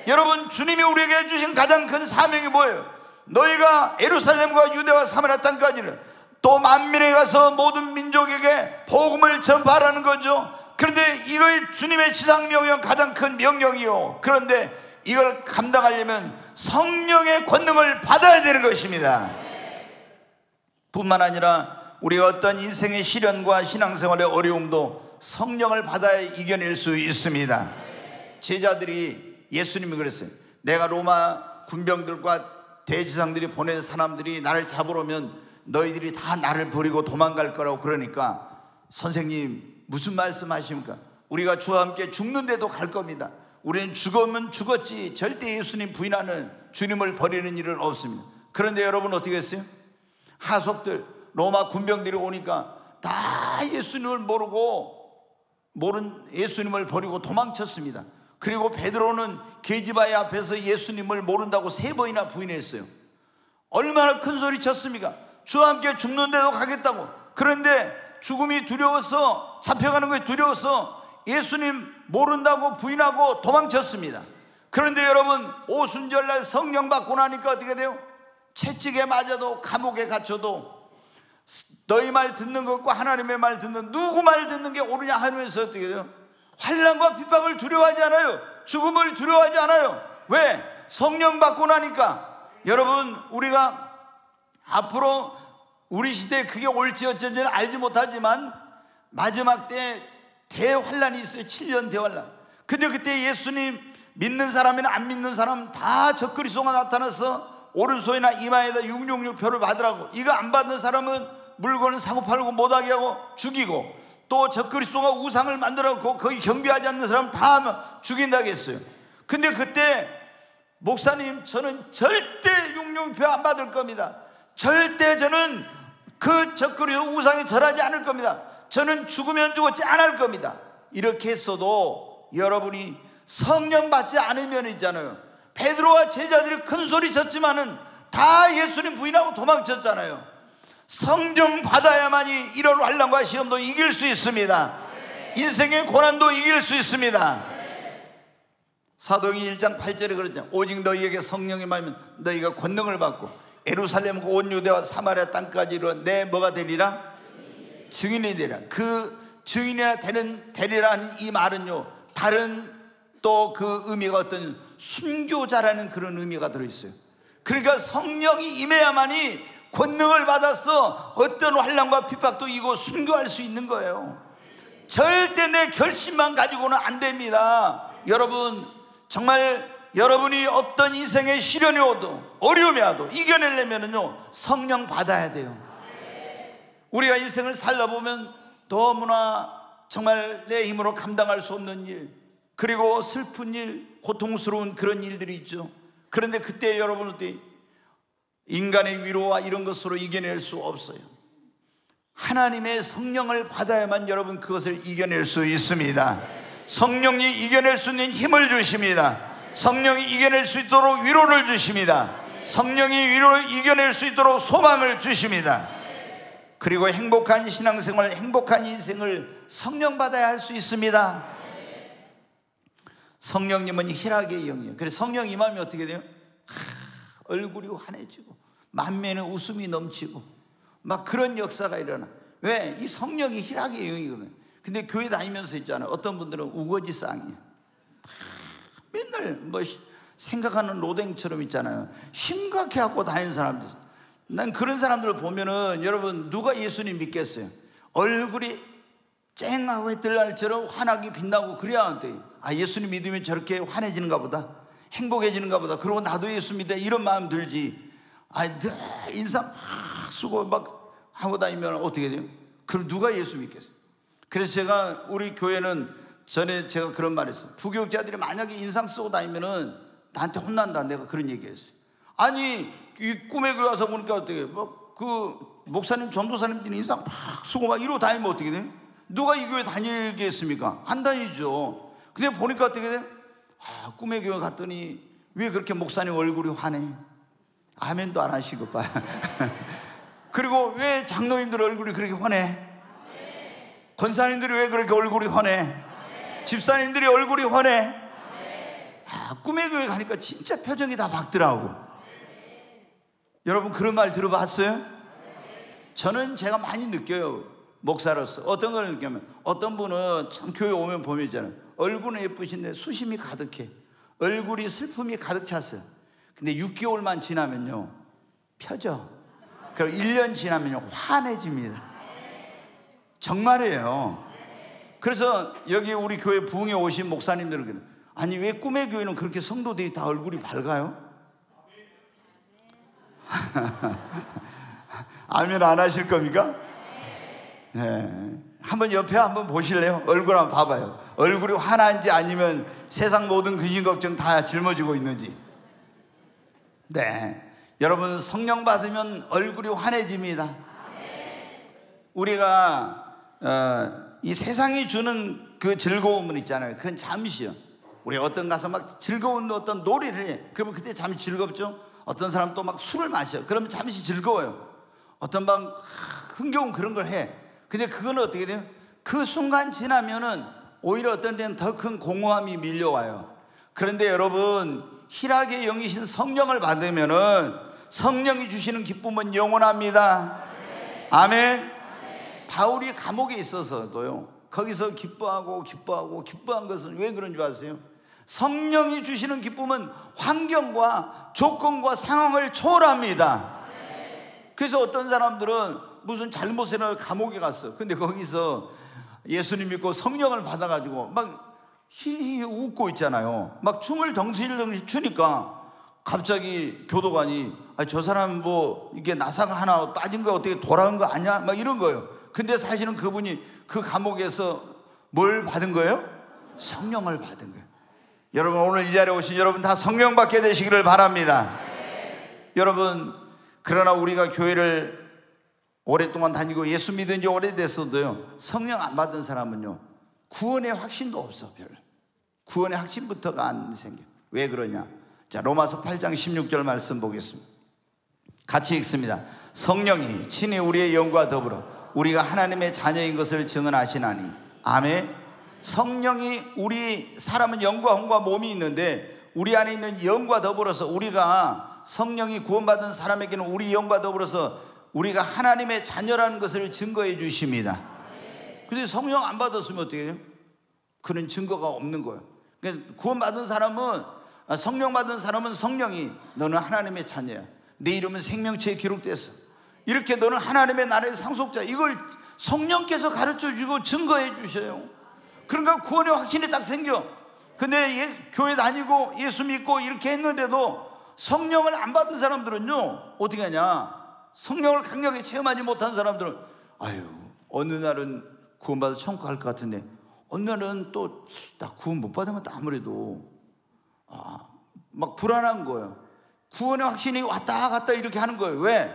여러분, 주님이 우리에게 주신 가장 큰 사명이 뭐예요? 너희가 예루살렘과 유대와 사마리아 땅까지를, 또 만민에 가서 모든 민족에게 복음을 전파하라는 거죠. 그런데 이거의 주님의 지상명령, 가장 큰 명령이요. 그런데 이걸 감당하려면 성령의 권능을 받아야 되는 것입니다. 뿐만 아니라 우리가 어떤 인생의 시련과 신앙생활의 어려움도 성령을 받아야 이겨낼 수 있습니다. 제자들이 예수님이 그랬어요. 내가 로마 군병들과 대지상들이 보낸 사람들이 나를 잡으러 오면 너희들이 다 나를 버리고 도망갈 거라고. 그러니까 선생님 무슨 말씀 하십니까? 우리가 주와 함께 죽는데도 갈 겁니다. 우리는 죽으면 죽었지 절대 예수님 부인하는, 주님을 버리는 일은 없습니다. 그런데 여러분 어떻게 했어요? 하속들, 로마 군병들이 오니까 다 예수님을 모른 예수님을 버리고 도망쳤습니다. 그리고 베드로는 계집아이 앞에서 예수님을 모른다고 3번이나 부인했어요. 얼마나 큰 소리 쳤습니까? 주와 함께 죽는데도 가겠다고. 그런데 죽음이 두려워서, 잡혀가는 것이 두려워서 예수님 모른다고 부인하고 도망쳤습니다. 그런데 여러분, 오순절날 성령 받고 나니까 어떻게 돼요? 채찍에 맞아도, 감옥에 갇혀도 너희 말 듣는 것과 하나님의 말 듣는, 누구 말 듣는 게 옳으냐 하면서 어떻게 돼요? 환난과 핍박을 두려워하지 않아요. 죽음을 두려워하지 않아요. 왜? 성령 받고 나니까. 여러분, 우리가 앞으로 우리 시대에 그게 옳지 어쩐지는 알지 못하지만 마지막 때 대환란이 있어요. 7년 대환란. 근데 그때 예수님 믿는 사람이나 안 믿는 사람 다 적그리스도가 나타나서 오른손이나 이마에다 666표를 받으라고. 이거 안 받는 사람은 물건을 사고 팔고 못하게 하고 죽이고, 또 적그리스도가 우상을 만들어놓고 거기 경배하지 않는 사람 다 죽인다고 했어요. 근데 그때 목사님, 저는 절대 666표 안 받을 겁니다. 절대 저는 그 적그리스도 우상에 절하지 않을 겁니다. 저는 죽으면 죽었지 안 할 겁니다. 이렇게 했어도 여러분이 성령 받지 않으면 있잖아요. 베드로와 제자들이 큰 소리 쳤지만은 다 예수님 부인하고 도망쳤잖아요. 성령 받아야만이 이런 환난과 시험도 이길 수 있습니다. 인생의 고난도 이길 수 있습니다. 사도행전 1장 8절에 그러죠. 오직 너희에게 성령이 임하면 너희가 권능을 받고 예루살렘과 온 유대와 사마리아 땅까지 이르러 내 뭐가 되리라? 증인이 되리라. 그 증인이나 되리라는 이 말은요, 다른 또 그 의미가 어떤 순교자라는 그런 의미가 들어있어요. 그러니까 성령이 임해야만이 권능을 받아서 어떤 환난과 핍박도 이기고 순교할 수 있는 거예요. 절대 내 결심만 가지고는 안 됩니다. 여러분, 정말 여러분이 어떤 인생의 시련이 오도 어려움이 와도 이겨내려면요 성령 받아야 돼요. 우리가 인생을 살다보면 너무나 정말 내 힘으로 감당할 수 없는 일, 그리고 슬픈 일, 고통스러운 그런 일들이 있죠. 그런데 그때 여러분은 인간의 위로와 이런 것으로 이겨낼 수 없어요. 하나님의 성령을 받아야만 여러분 그것을 이겨낼 수 있습니다. 성령이 이겨낼 수 있는 힘을 주십니다. 성령이 이겨낼 수 있도록 위로를 주십니다. 성령이 위로를 이겨낼 수 있도록 소망을 주십니다. 그리고 행복한 신앙생활, 행복한 인생을 성령 받아야 할 수 있습니다. 성령님은 희락의 영이에요. 그래서 성령 임하면 어떻게 돼요? 얼굴이 환해지고 만면에 웃음이 넘치고 막 그런 역사가 일어나. 왜? 이 성령이 희락의 영이거든. 근데 교회 다니면서 있잖아요, 어떤 분들은 우거지쌍이에요. 맨날 뭐 생각하는 로댕처럼 있잖아요. 심각해갖고 다니는 사람들. 난 그런 사람들을 보면은, 여러분, 누가 예수님 믿겠어요? 얼굴이 쨍하고 해뜰날처럼 환하게 빛나고 그래야 돼. 아, 예수님 믿으면 저렇게 환해지는가 보다, 행복해지는가 보다, 그리고 나도 예수 믿어, 이런 마음 들지. 아, 늘 인상 막 쓰고 막 하고 다니면 어떻게 돼요? 그럼 누가 예수 믿겠어요? 그래서 제가, 우리 교회는 전에 제가 그런 말 했어요. 부교육자들이 만약에 인상 쓰고 다니면은 나한테 혼난다, 내가 그런 얘기 했어요. 아니, 이 꿈의 교회 와서 보니까 어떻게, 그 목사님, 전도사님들이 인상 막 쓰고 막 이러고 다니면 어떻게 돼요? 누가 이 교회 다니겠습니까? 안 다니죠. 근데 보니까 어떻게 돼요? 아, 꿈의 교회 갔더니 왜 그렇게 목사님 얼굴이 환해? 아멘도 안 하시고 봐. 그리고 왜 장로님들 얼굴이 그렇게 환해? 권사님들이 왜 그렇게 얼굴이 환해? 집사님들이 얼굴이 환해? 아, 꿈의 교회 가니까 진짜 표정이 다 밝더라고. 여러분, 그런 말 들어봤어요? 저는 제가 많이 느껴요, 목사로서. 어떤 걸 느끼면, 어떤 분은 참 교회 오면 보면 있잖아요, 얼굴은 예쁘신데 수심이 가득해. 얼굴이 슬픔이 가득 찼어요. 근데 6개월만 지나면요, 펴져. 그리고 1년 지나면요, 환해집니다. 정말이에요. 그래서 여기 우리 교회 부흥에 오신 목사님들은, 아니, 왜 꿈의 교회는 그렇게 성도들이 다 얼굴이 밝아요? 아멘 안 하실 겁니까? 네. 한번 옆에 한번 보실래요? 얼굴 한번 봐봐요. 얼굴이 환한지 아니면 세상 모든 근심 걱정 다 짊어지고 있는지. 네, 여러분, 성령 받으면 얼굴이 환해집니다. 우리가 이 세상이 주는 그 즐거움은 있잖아요, 그건 잠시요. 우리가 어떤 가서 막 즐거운 어떤 놀이를 해, 그러면 그때 잠시 즐겁죠. 어떤 사람 또 막 술을 마셔, 그러면 잠시 즐거워요. 어떤 막 흥겨운 그런 걸 해. 근데 그건 어떻게 돼요? 그 순간 지나면은 오히려 어떤 데는 더 큰 공허함이 밀려와요. 그런데 여러분, 희락의 영이신 성령을 받으면은 성령이 주시는 기쁨은 영원합니다. 아멘. 바울이 감옥에 있어서도요, 거기서 기뻐하고 기뻐한 것은 왜 그런 줄 아세요? 성령이 주시는 기쁨은 환경과 조건과 상황을 초월합니다. 그래서 어떤 사람들은 무슨 잘못을 감옥에 갔어. 근데 거기서 예수님 믿고 성령을 받아가지고 막 히히 웃고 있잖아요. 막 춤을 덩실덩실 추니까 갑자기 교도관이, 아, 저 사람 뭐 이게 나사가 하나 빠진 거 어떻게 돌아온 거 아니야? 막 이런 거예요. 근데 사실은 그분이 그 감옥에서 뭘 받은 거예요? 성령을 받은 거예요. 여러분, 오늘 이 자리에 오신 여러분 다 성령 받게 되시기를 바랍니다. 여러분, 그러나 우리가 교회를 오랫동안 다니고 예수 믿은 지 오래됐어도요, 성령 안 받은 사람은요, 구원의 확신도 없어. 별로 구원의 확신부터가 안 생겨. 왜 그러냐? 자, 로마서 8장 16절 말씀 보겠습니다. 같이 읽습니다. 성령이 친히 우리의 영과 더불어 우리가 하나님의 자녀인 것을 증언하시나니. 아멘. 성령이, 우리 사람은 영과 혼과 몸이 있는데 우리 안에 있는 영과 더불어서, 우리가 성령이 구원받은 사람에게는 우리 영과 더불어서 우리가 하나님의 자녀라는 것을 증거해 주십니다. 근데 성령 안 받았으면 어떻게 해요? 그런 증거가 없는 거예요. 그러니까 구원받은 사람은, 성령 받은 사람은 성령이, 너는 하나님의 자녀야, 내 이름은 생명체에 기록됐어, 이렇게 너는 하나님의 나라의 상속자, 이걸 성령께서 가르쳐 주고 증거해 주셔요. 그러니까 구원의 확신이 딱 생겨. 근데 교회 다니고 예수 믿고 이렇게 했는데도 성령을 안 받은 사람들은요, 어떻게 하냐? 성령을 강력하게 체험하지 못한 사람들은, 아유, 어느 날은 구원받아 천국 갈 것 같은데 어느 날은 또 나 구원 못 받은 것도 아무래도 막 불안한 거예요. 구원의 확신이 왔다 갔다 이렇게 하는 거예요. 왜?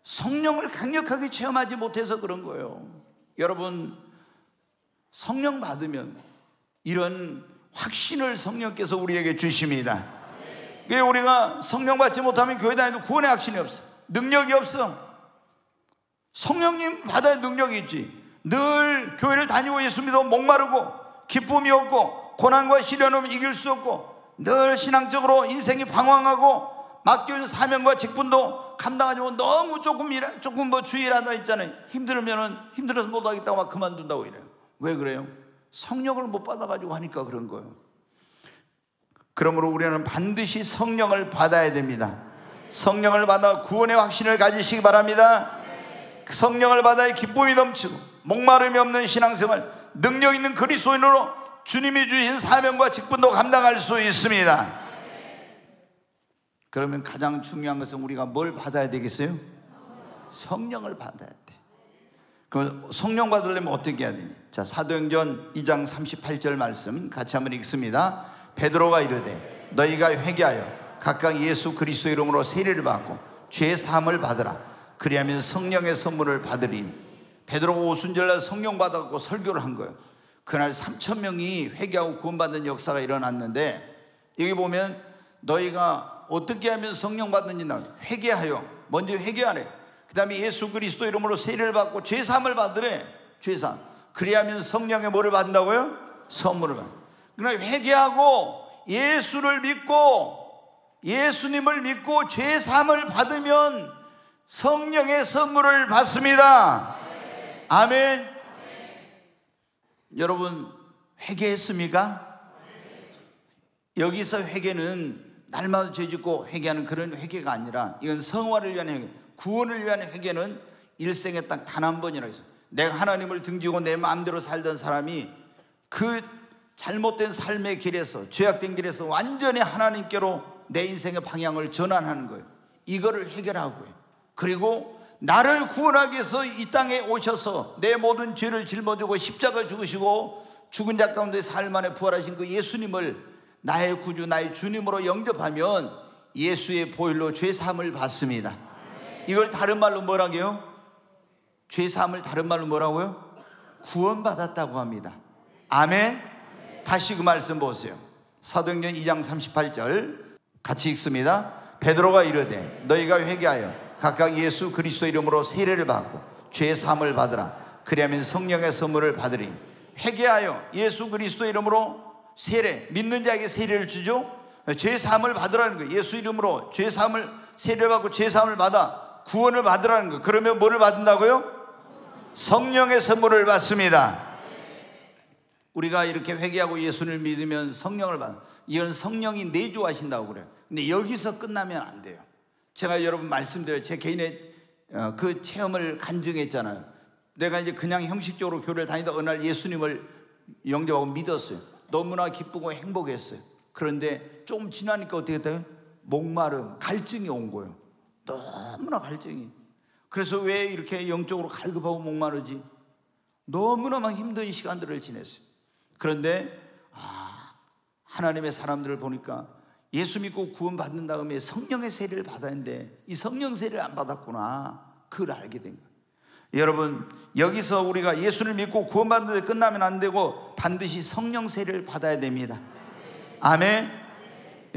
성령을 강력하게 체험하지 못해서 그런 거예요. 여러분, 성령 받으면 이런 확신을 성령께서 우리에게 주십니다. 왜 우리가 성령 받지 못하면 교회 다니도 구원의 확신이 없어, 능력이 없어. 성령님 받아야 능력이 있지. 늘 교회를 다니고 예수 믿어 목마르고 기쁨이 없고 고난과 시련을 이길 수 없고 늘 신앙적으로 인생이 방황하고 맡겨진 사명과 직분도 감당하지 못하고 너무 조금 뭐 주일하다 있잖아요. 힘들어서 못하겠다고 막 그만둔다고 이래요. 왜 그래요? 성령을 못 받아가지고 하니까 그런 거예요. 그러므로 우리는 반드시 성령을 받아야 됩니다. 성령을 받아 구원의 확신을 가지시기 바랍니다. 성령을 받아야 기쁨이 넘치고 목마름이 없는 신앙생활, 능력 있는 그리스도인으로 주님이 주신 사명과 직분도 감당할 수 있습니다. 그러면 가장 중요한 것은 우리가 뭘 받아야 되겠어요? 성령을 받아야 돼. 그럼 성령 받으려면 어떻게 해야 되냐? 자, 사도행전 2장 38절 말씀 같이 한번 읽습니다. 베드로가 이르되 너희가 회개하여 각각 예수 그리스도 이름으로 세례를 받고 죄 사함을 받으라. 그리하면 성령의 선물을 받으리니. 베드로가 오순절날 성령 받았고 설교를 한 거예요. 그날 3,000명이 회개하고 구원받는 역사가 일어났는데, 여기 보면 너희가 어떻게 하면 성령 받는지 나와요. 회개하여, 먼저 회개하래. 그 다음에 예수 그리스도 이름으로 세례를 받고 죄사함을 받으래. 죄사함. 그리하면 성령의 뭐를 받는다고요? 선물을 받는. 그러나 회개하고 예수를 믿고 예수님을 믿고 죄사함을 받으면 성령의 선물을 받습니다. 아멘. 여러분 회개했습니까? 여기서 회개는 날마다 죄짓고 회개하는 그런 회개가 아니라, 이건 성화를 위한 회개, 구원을 위한 회개는 일생에 딱 단 한 번이라고 했어요. 내가 하나님을 등지고 내 마음대로 살던 사람이 그 잘못된 삶의 길에서, 죄악된 길에서 완전히 하나님께로 내 인생의 방향을 전환하는 거예요. 이거를 회개라고요. 그리고 나를 구원하기 위해서 이 땅에 오셔서 내 모든 죄를 짊어지고 십자가 죽으시고 죽은 자 가운데 사흘 만에 부활하신 그 예수님을 나의 구주, 나의 주님으로 영접하면 예수의 보혈로 죄사함을 받습니다. 이걸 다른 말로 뭐라고요? 죄사함을 다른 말로 뭐라고요? 구원받았다고 합니다. 아멘. 다시 그 말씀 보세요. 사도행전 2장 38절 같이 읽습니다. 베드로가 이르되 너희가 회개하여 각각 예수 그리스도 이름으로 세례를 받고 죄사함을 받으라. 그리하면 성령의 선물을 받으리니. 회개하여 예수 그리스도 이름으로 세례, 믿는 자에게 세례를 주죠. 죄사함을 받으라는 거예요. 예수 이름으로 죄사함을, 세례를 받고 죄사함을 받아 구원을 받으라는 거예요. 그러면 뭐를 받는다고요? 성령의 선물을 받습니다. 우리가 이렇게 회개하고 예수를 믿으면 성령을 받아. 이건 성령이 내주하신다고 그래요. 근데 여기서 끝나면 안 돼요. 제가 여러분 말씀드려요. 제 개인의 그 체험을 간증했잖아요. 내가 이제 그냥 형식적으로 교회를 다니다 어느 날 예수님을 영접하고 믿었어요. 너무나 기쁘고 행복했어요. 그런데 좀 지나니까 어떻게 됐어요? 목마름, 갈증이 온 거예요. 너무나 갈증이. 그래서 왜 이렇게 영적으로 갈급하고 목마르지? 너무나 막 힘든 시간들을 지냈어요. 그런데 하나님의 사람들을 보니까 예수 믿고 구원받는 다음에 성령의 세례를 받아야 하는데 이 성령 세례를 안 받았구나, 그걸 알게 된 거예요. 여러분, 여기서 우리가 예수를 믿고 구원받는 데 끝나면 안 되고 반드시 성령 세례를 받아야 됩니다. 아멘.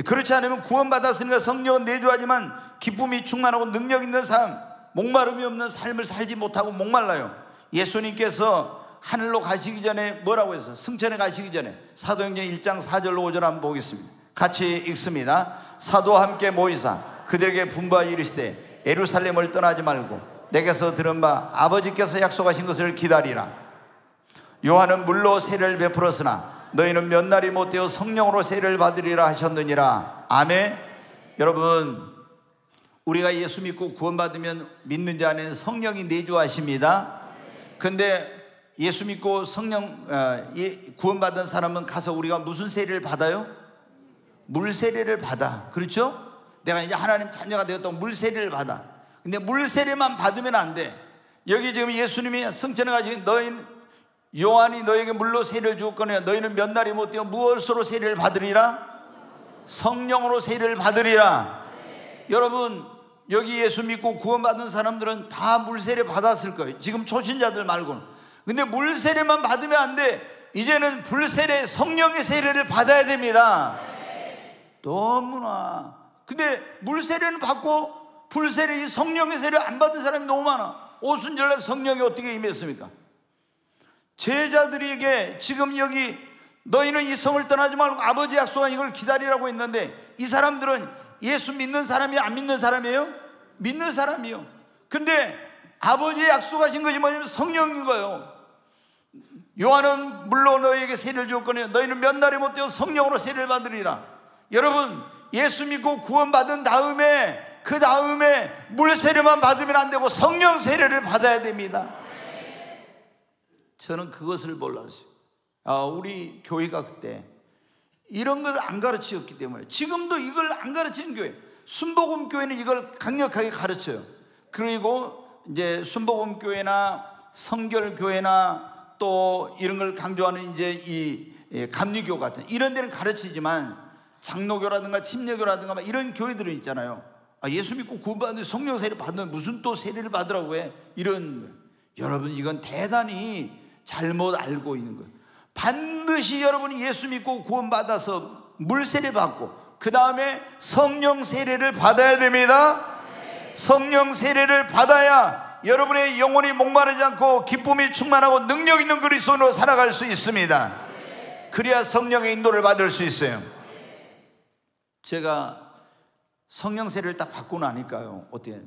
그렇지 않으면 구원받았으니까 성령은 내주하지만 기쁨이 충만하고 능력 있는 삶, 목마름이 없는 삶을 살지 못하고 목말라요. 예수님께서 하늘로 가시기 전에 뭐라고 했어요? 승천에 가시기 전에 사도행전 1장 4절로 5절 한번 보겠습니다. 같이 읽습니다. 사도와 함께 모이사 그들에게 분부하여 이르시되 예루살렘을 떠나지 말고 내게서 들은 바 아버지께서 약속하신 것을 기다리라. 요한은 물로 세례를 베풀었으나 너희는 몇 날이 못되어 성령으로 세례를 받으리라 하셨느니라. 아멘. 여러분, 우리가 예수 믿고 구원받으면 믿는 자 안에는 성령이 내주하십니다. 근데 예수 믿고 성령 구원받은 사람은 가서 우리가 무슨 세례를 받아요? 물 세례를 받아. 그렇죠? 내가 이제 하나님 자녀가 되었다고 물 세례를 받아. 근데 물 세례만 받으면 안 돼. 여기 지금 예수님이 승천에 가시기 너희는 요한이 너에게 물로 세례를 주었거니와 너희는 몇 날이 못되어 무엇으로 세례를 받으리라? 성령으로 세례를 받으리라. 여러분, 여기 예수 믿고 구원받은 사람들은 다 물 세례 받았을 거예요. 지금 초신자들 말고는. 근데 물 세례만 받으면 안 돼. 이제는 불 세례, 성령의 세례를 받아야 됩니다. 너무나. 근데 물 세례는 받고 불 세례, 성령의 세례를 안 받은 사람이 너무 많아. 오순절날 성령이 어떻게 임했습니까? 제자들에게 지금 여기 너희는 이 성을 떠나지 말고 아버지 약속한 이걸 기다리라고 했는데 이 사람들은 예수 믿는 사람이에요? 안 믿는 사람이에요? 믿는 사람이요. 근데 아버지의 약속하신 것이 뭐냐면 성령인 거예요. 요한은 물로 너희에게 세례를 주었거니와 너희는 몇 날이 못 되어 성령으로 세례를 받으리라. 여러분, 예수 믿고 구원받은 다음에 그 다음에 물 세례만 받으면 안 되고 성령 세례를 받아야 됩니다. 저는 그것을 몰랐어요. 우리 교회가 그때 이런 걸 안 가르치었기 때문에, 지금도 이걸 안 가르치는 교회, 순복음 교회는 이걸 강력하게 가르쳐요. 그리고 이제 순복음 교회나 성결 교회나 또 이런 걸 강조하는 이제 이 감리교 같은 이런 데는 가르치지만, 장로교라든가 침례교라든가 막 이런 교회들은 있잖아요. 예수 믿고 구원받는 성령 세례 받는 무슨 또 세례를 받으라고 해? 이런, 여러분 이건 대단히 잘못 알고 있는 거예요. 반드시 여러분이 예수 믿고 구원받아서 물 세례 받고 그 다음에 성령 세례를 받아야 됩니다. 성령 세례를 받아야 여러분의 영혼이 목마르지 않고 기쁨이 충만하고 능력 있는 그리스도인으로 살아갈 수 있습니다. 그래야 성령의 인도를 받을 수 있어요. 제가 성령 세례를 딱 받고 나니까요, 어때요?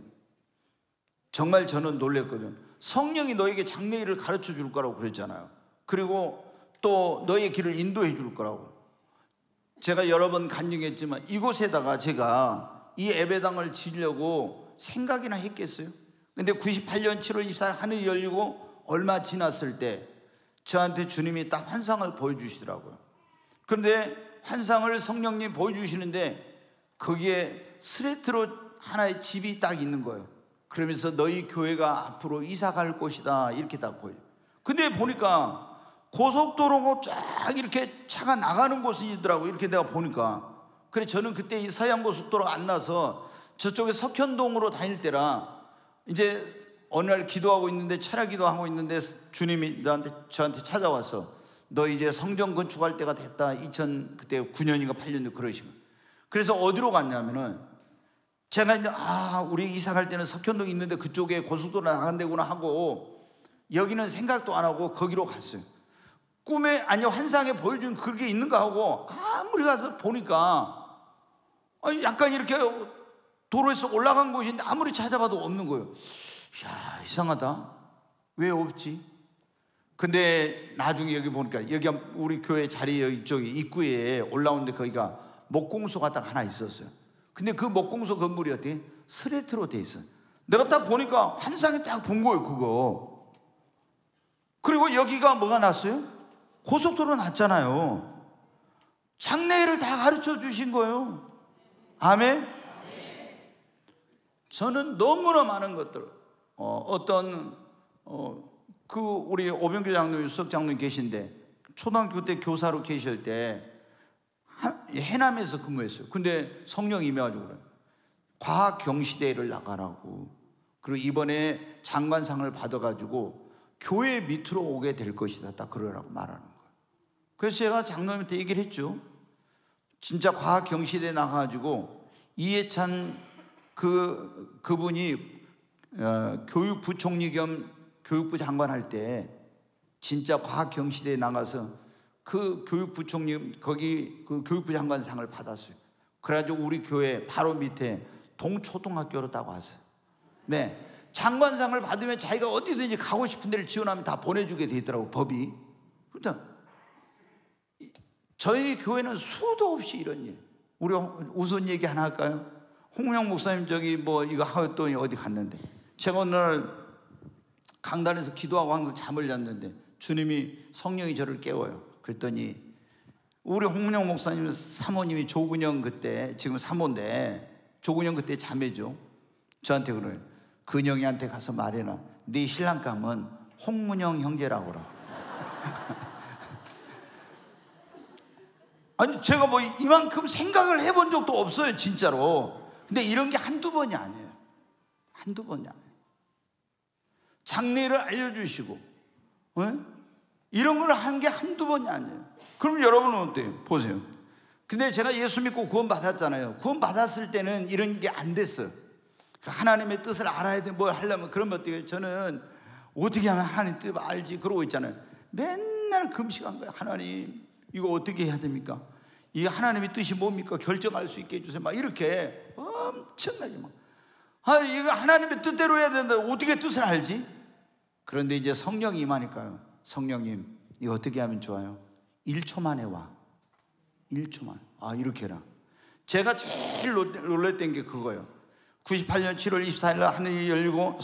정말 저는 놀랬거든요. 성령이 너에게 장래일을 가르쳐 줄 거라고 그랬잖아요. 그리고 또 너의 길을 인도해 줄 거라고. 제가 여러 번 간증했지만 이곳에다가 제가 이 예배당을 지으려고 생각이나 했겠어요? 근데 98년 7월 24일 하늘이 열리고 얼마 지났을 때 저한테 주님이 딱 환상을 보여주시더라고요. 그런데 환상을 성령님 보여주시는데 거기에 스레트로 하나의 집이 딱 있는 거예요. 그러면서 너희 교회가 앞으로 이사 갈 곳이다 이렇게 딱 보여요. 근데 보니까 고속도로고 쫙 이렇게 차가 나가는 곳이더라고요. 이렇게 내가 보니까. 그래 저는 그때 이 서양고속도로가 안 나서 저쪽에 석현동으로 다닐 때라, 이제 어느 날 기도하고 있는데, 철야 기도하고 있는데 주님이 저한테 찾아와서 너 이제 성전 건축할 때가 됐다. 그때 9년인가 8년도 그러시고. 그래서 어디로 갔냐면은 제가 이제 우리 이사 갈 때는 석현동이 있는데 그쪽에 고속도로 나간다구나 하고 여기는 생각도 안 하고 거기로 갔어요. 꿈에, 아니 환상에 보여준 그게 있는가 하고 아무리 가서 보니까 약간 이렇게 도로에서 올라간 곳인데 아무리 찾아봐도 없는 거예요. 야, 이상하다. 왜 없지? 근데 나중에 여기 보니까 여기 우리 교회 자리 여기 쪽에 입구에 올라오는데 거기가 목공소가 딱 하나 있었어요. 근데 그 목공소 건물이 어떻게 스레트로 돼 있어요. 내가 딱 보니까 환상에 딱 본 거예요, 그거. 그리고 여기가 뭐가 났어요? 고속도로 났잖아요. 장래일을 다 가르쳐 주신 거예요. 아멘. 저는 너무나 많은 것들, 그 우리 오병규 장로님, 수석 장로님 계신데 초등학교 때 교사로 계실 때 해남에서 근무했어요. 근데 성령이 임해가지고 그래요. 과학 경시대회를 나가라고. 그리고 이번에 장관상을 받아가지고 교회 밑으로 오게 될 것이다, 딱 그러라고 말하는 거예요. 그래서 제가 장로님한테 얘기를 했죠. 진짜 과학 경시대회 나가가지고 이해찬 그분이 교육부총리 겸 교육부 장관 할 때 진짜 과학 경시대에 나가서 그 교육부총리 거기 그 교육부 장관상을 받았어요. 그래가지고 우리 교회 바로 밑에 동초등학교로 딱 왔어요. 네, 장관상을 받으면 자기가 어디든지 가고 싶은 데를 지원하면 다 보내주게 돼 있더라고, 법이. 그러니까 저희 교회는 수도 없이 이런 일. 우리 우선 얘기 하나 할까요? 홍명 목사님 저기 뭐 이거 하였더니 어디 갔는데, 제가 오늘 강단에서 기도하고 항상 잠을 잤는데 주님이 성령이 저를 깨워요. 그랬더니 우리 홍명 목사님 사모님이 조근영, 그때 지금 사모인데 조근영 그때 자매죠. 저한테 그래요. 근영이한테 가서 말해라. 네 신랑감은 홍문영 형제라고 그러. 아니 제가 뭐 이만큼 생각을 해본 적도 없어요, 진짜로. 근데 이런 게 한두 번이 아니에요. 한두 번이 아니에요. 장래를 알려주시고 이런 걸 한 게 한두 번이 아니에요. 그럼 여러분은 어때요? 보세요. 근데 제가 예수 믿고 구원 받았잖아요. 구원 받았을 때는 이런 게 안 됐어요. 하나님의 뜻을 알아야 돼. 뭘 하려면 그러면 어때요? 저는 어떻게 하면 하나님 뜻을 알지 그러고 있잖아요. 맨날 금식한 거예요. 하나님 이거 어떻게 해야 됩니까? 이 하나님의 뜻이 뭡니까? 결정할 수 있게 해주세요. 막 이렇게 엄청나게 막, 이거 하나님의 뜻대로 해야 되는데 어떻게 뜻을 알지? 그런데 이제 성령이 임하니까요. 성령님, 이거 어떻게 하면 좋아요? 1초 만에 와. 1초만. 이렇게 해라. 제가 제일 놀랬던 게 그거예요. 98년 7월 24일 날 하늘이 열리고